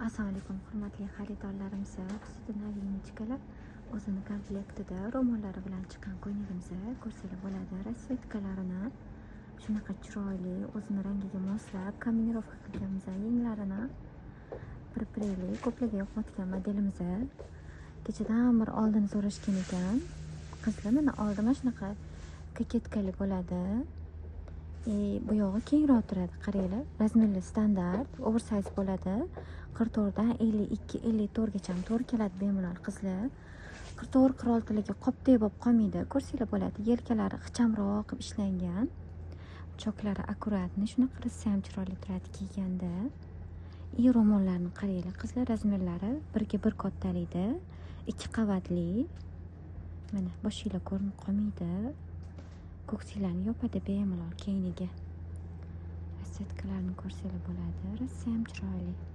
Assalomu alaykum hurmatli xaridorlarimiz. Bizda novinchikalar o'zini komplektida ro'mollari bilan chiqqan ko'ylagimizni ko'rsangiz bo'ladi. Rasvetkalarini shunaqa chiroyli, o'zini rangiga moslab kombinировка qilganmiz. Yenglarini pirpirali, ko'plarga yoqayotgan modelimiz. Kechadan bir oldin so'rashgan ekan. Qizlar mana oldi mana shunaqa koketkali bo'ladi. Bu yog'i kengroq turadi, qaranglar. Razmerli standart, oversize bo'ladi. 44 dan 52, 54 gacha to'g'ri keladi bemalol qizlar. 44, 46 larga qopdek bo'lib qolmaydi. Ko'rsanglar bo'ladi. Yelkalari ixchamroq qilib ishlangan. Choklari akkuratni, shunaqa qilsa ham chiroyli turadi kiyganda. Ro'mollarni qaranglar qizlar, razmerlari 1 ga 1 kattalikda, 2 qavatli. Mana boshinglar ko'rinib qolmaydi. Ko'ksinglarni yopadi bemalol keyniga. Rasvetkalarni ko'rsanglar bo'ladi. Rosa ham chiroyli.